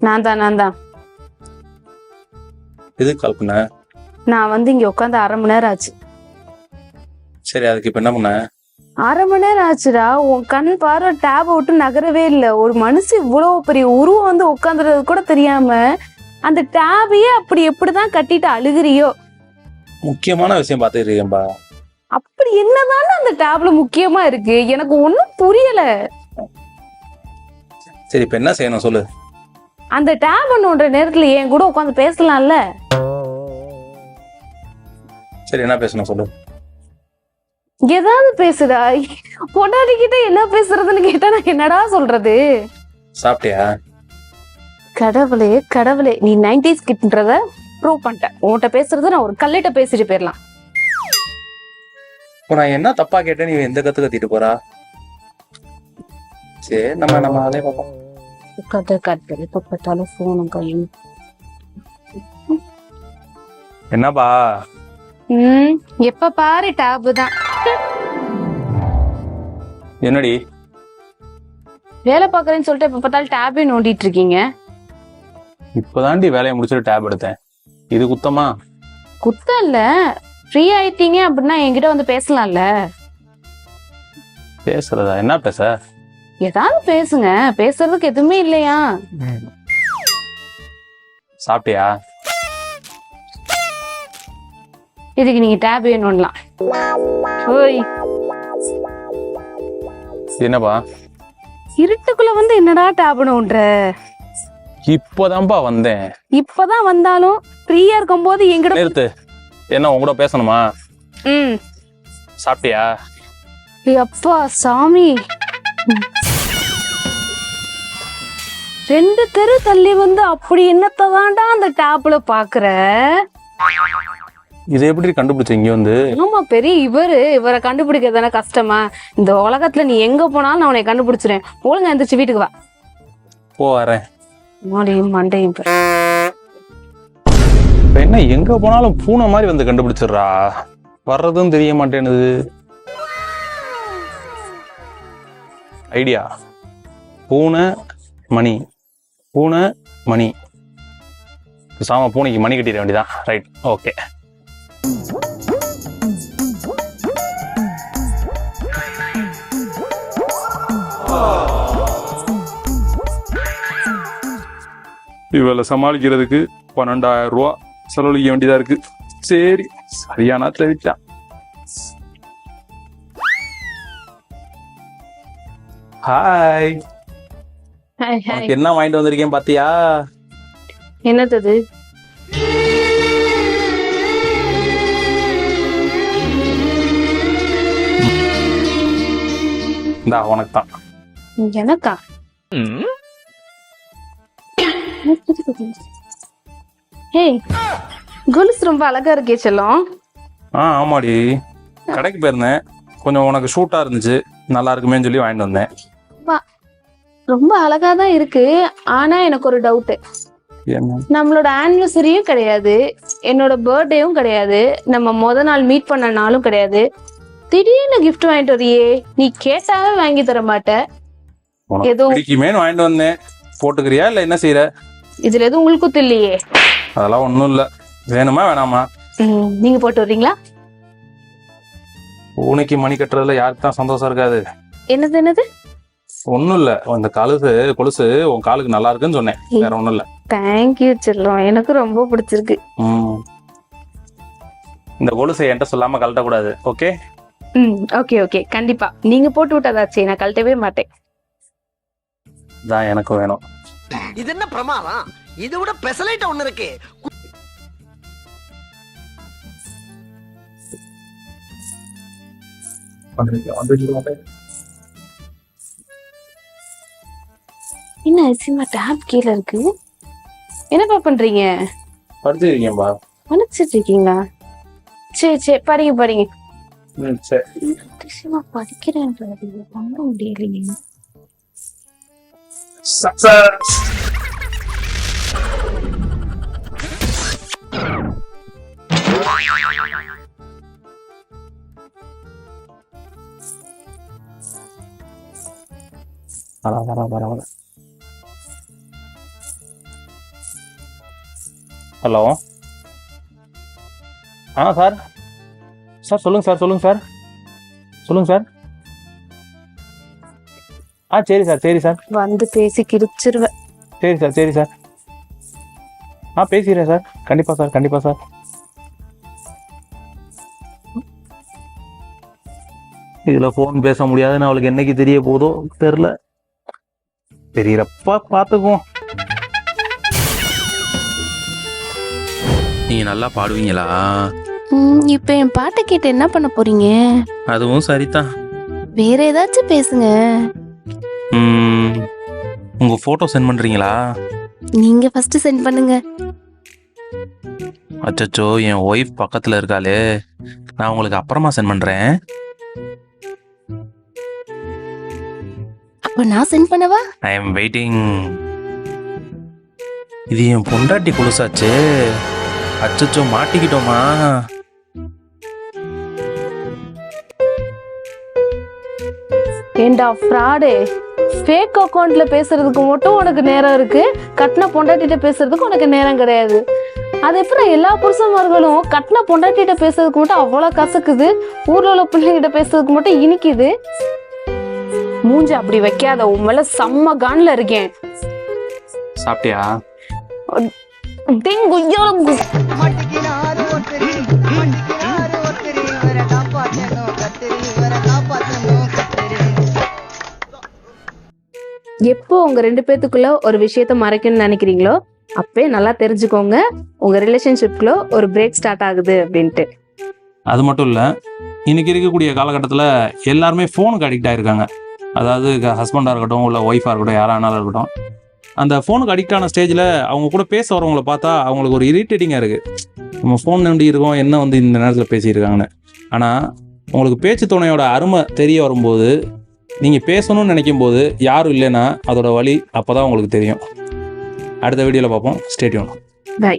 நான் தான். எதுக்கு கால் பண்ண? நான் வந்து இங்க உட்காந்து 1/2 மணி நேரம் ஆச்சு. சரி, அதுக்கு இப்ப என்ன பண்ண? 1/2 மணி நேரம் ஆச்சுடா. உன் கண் பார்வை டேபை விட்டு நகரவே இல்லை. ஒரு மனுஷன் இவ்வளவு பெரிய உருவம் வந்து உட்காந்துறது கூட தெரியாம அந்த டேபையே அப்படி எப்படிதான் கட்டிட்டு அழுகிறியோ? முக்கியமான விஷயம் பார்த்துட்டு இருக்கேன்பா. அப்படி என்னதானே அந்த டேப்ல முக்கியமா இருக்கு? எனக்கு ஒண்ணும் புரியல. சரி, இப்ப என்ன செய்யணும் சொல்லு. அந்த டேப் நோண்டுற நேரத்துல என் கூட உட்காந்து பேசலாம்ல? சரி, என்ன பேசணும் சொல்லு. ஏதாவது பேசுடா. பொண்டாட்டிக்கிட்ட என்ன பேசுறதுன்னு கேட்டா நான் என்னடா சொல்றது? சாப்பிட்டியா? கடவுளே கடவுளே, நீ 90s கிட்ன்றத ப்ரூவ் பண்ணிட்டேன். உன்கிட்ட பேசுறது நான் ஒரு கல்லிட்ட பேசிட்டு போயிடலாம். இப்போ நான் என்ன தப்பா கேட்டேன், நீ எந்த கத்து கத்திட்டு போறா? சரி, நம்ம அதே பார்ப்போம். கதை காட்டுறது எப்ப பார்த்தாலும் போனும் கையும். என்னப்பா? எப்ப பாரு டேபு தான். என்னடி வேலை பாக்குறேன்னு சொல்லிட்டு எப்ப பார்த்தாலும் டேபே நோண்டிட்டு இருக்கீங்க. இப்பதாண்டி வேலையை முடிச்சுட்டு டேப் எடுத்தேன். இது குத்தமா? குத்தம் இல்ல. ஃப்ரீ ஆயிட்டீங்க அப்படின்னா என்கிட்ட வந்து பேசலாம்ல. பேசுறதா? என்ன பேச? ஏதாவது பேசுங்க. பேசுறதுக்கு எதுவுமே இல்லையா? சாப்பிட்டியா? இதுக்கு நீங்க டேப் வேணும்லாம். ஓய், என்னப்பா இருட்டுக்குள்ள வந்து என்னடா டேப் நோண்டுற? இப்போதான்ப்பா வந்தேன். இப்பதான் வந்தாலும் ஃப்ரீயா இருக்கும் போது என்கிட்ட நிறுத்து. என்ன உன் கூட பேசணுமா? சாப்பிட்டியா? அப்பா சாமி, 2 தெரு தள்ளி வந்து அப்படி என்னத்ததான்டா அந்த டேப்ல பாக்குற? இதை எப்படி கண்டுபிடிச்ச இங்க வந்து? ஆமா, பெரிய இவரை கண்டுபிடிக்கிறது தானே கஷ்டமா? இந்த உலகத்துல நீ எங்க போனாலும் நான் உன்னை கண்டுபிடிச்சிருவேன். ஒழுங்கா எந்திரிச்சு வீட்டுக்கு வா. போ, வரேன். மாலையும் மண்டையும் இப்ப என்ன எங்க போனாலும் பூனை மாதிரி வந்து கண்டுபிடிச்சிடுறா? வர்றதும் தெரிய மாட்டேனுது. ஐடியா. பூனை மணி, பூனை மணி. சாம பூனைக்கு மணி கட்டிட வேண்டியதான். Right, okay. இவளை சமாளிக்கிறதுக்கு 12,000 ரூபா செலவழிக்க வேண்டியதா இருக்கு. சரி, சரியான விட்டான். ஹாய், என்ன வாங்கிட்டு வந்திருக்கேன் பாத்தியா? என்னது? இந்தா உனக்கு தான். எனக்கா? ஏய், கொலுசு ரொம்ப அழகா இருக்கே செல்லம். ஆமாடி, கடைக்கு போயிருந்தேன். கொஞ்சம் உனக்கு ஷூட்டா இருந்துச்சு, நல்லா இருக்குமேன்னு சொல்லி வாங்கிட்டு வந்தேன். ரொம்ப அழகா தான் இருக்கு. ஆனா எனக்கு ஒரு டவுட். நம்மளோட ஆனிவர்சரியும் கிடையாது, என்னோட பர்த்டேவும் கிடையாது, நம்ம முத நாள் மீட் பண்ண நாளும் கிடையாது. திடீர்னு கிஃப்ட் வாங்கிட்டு வரியே, நீ கேட்டாவே வாங்கி தர மாட்ட. வாங்கிட்டு வந்தேன். போட்டுக்கிறியா இல்ல என்ன செய்யற? இதுல எதுவும் உங்களுக்கு இல்லையே. அதெல்லாம் ஒண்ணும் இல்ல. வேணுமா வேணாமா? நீங்க போட்டு வர்றீங்களா? பூனைக்கு மணி கட்டுறதுல யாருக்கு தான் சந்தோஷம் இருக்காது? என்னது? ஒண்ணும் இல்ல, இந்த கொலுசு உன் காலுக்கு நல்லா இருக்குன்னு சொன்னேன், வேற ஒண்ணும் இல்ல. தேங்க்யூ செல்லம், எனக்கு ரொம்ப பிடிச்சிருக்கு. இந்த கொலுசை என்கிட்ட சொல்லாம கழட்ட கூடாது, ஓகே? ஓகே, கண்டிப்பா. நீங்க போட்டு விட்டதாச்சு, நான் கழட்டவே மாட்டேன். தான் எனக்கு வேணும். இது என்ன பிரமாதம்? இதை விட பெசலைட் ஒண்ணு இருக்கு. என்ன அதிசயமா டேப் கீழே இருக்கு? என்னப்பா பண்றீங்க? படிச்சிருக்கீங்கப்பா. படிச்சிட்டு இருக்கீங்களா? சரி, படிங்க. சரி, அதிசயமா படிக்கிறேன்றது நம்ப முடியலையே. சக்சஸ். வர ஹலோ சார் சார் சொல்லுங்கள் சார் சொல்லுங்கள் சார் சரி சார் வந்து பேசி கிரிச்சிருவேன். சரி சார் பேசிடுறேன் சார். கண்டிப்பாக சார் இதில் ஃபோன் பேச முடியாதுன்னு அவளுக்கு என்னைக்கு தெரிய போதோ தெரில. தெரியறப்பா பார்த்துக்குவோம். நீங்க நல்லா பாடுவீங்களா? இப்ப என் பாட்டை கேட்டு என்ன பண்ண போறீங்க? அதுவும் சரிதான். வேற ஏதாச்சும் பேசுங்க. உங்க போட்டோ சென்ட் பண்றீங்களா? நீங்க ஃபர்ஸ்ட் சென்ட் பண்ணுங்க. அச்சச்சோ, என் ஒய்ஃப் பக்கத்துல இருக்காளே, நான் உங்களுக்கு அப்புறமா சென்ட் பண்றேன். அப்ப நான் சென்ட் பண்ணவா? I am waiting. இது என் பொண்டாட்டி குலுசாச்சே. அச்சச்சோ, மாட்டிக்கிட்டோமா? ஏண்டா ஃப்ராடு, ஃபேக் அக்கவுண்ட்ல பேசுறதுக்கு மட்டும் உனக்கு நேரம் இருக்கு, கட்டின பொண்டாட்டிட்ட பேசுறதுக்கு உனக்கு நேரம் கிடையாது. அது எப்படி எல்லா புருஷன்மார்களும் கட்டின பொண்டாட்டிட்ட பேசுறதுக்கு மட்டும் அவ்வளவு கசக்குது, ஊர்ல உள்ள பிள்ளைகிட்ட பேசுறதுக்கு மட்டும் இனிக்குது? மூஞ்சி அப்படி வைக்காத, உன் மேல செம்ம கான்ல இருக்கேன். சாப்பிட்டியா? எப்போ உங்க 2 பேத்துக்குள்ள ஒரு விஷயத்த மறைக்கணும்னு நினைக்கிறீங்களோ அப்பே நல்லா தெரிஞ்சுக்கோங்க உங்க ரிலேஷன்ஷிப்ல ஒரு பிரேக் ஸ்டார்ட் ஆகுது அப்படின்ட்டு. அது மட்டும் இல்லை, இன்னைக்கு இருக்கக்கூடிய காலகட்டத்தில் எல்லாருமே ஃபோனுக்கு அடிக்ட் ஆகிருக்காங்க. அதாவது ஹஸ்பண்டாக இருக்கட்டும், இல்லை ஒய்ஃபாக இருக்கட்டும், யாரானாலும் இருக்கட்டும், அந்த ஃபோனுக்கு அடிக்ட் ஆன ஸ்டேஜில் அவங்க கூட பேச வரவங்களை பார்த்தா அவங்களுக்கு ஒரு இரிட்டேட்டிங்காக இருக்குது. நம்ம ஃபோன் நம்பி இருக்கோம், என்ன வந்து இந்த நேரத்தில் பேசியிருக்காங்கன்னு. ஆனால் உங்களுக்கு பேச்சு துணையோட அருமை தெரிய வரும்போது, நீங்கள் பேசணும்னு நினைக்கும் போது யாரும் இல்லைன்னா அதோட வலி அப்போ தான் உங்களுக்கு தெரியும். அடுத்த வீடியோவில் பார்ப்போம். Stay tune. பை.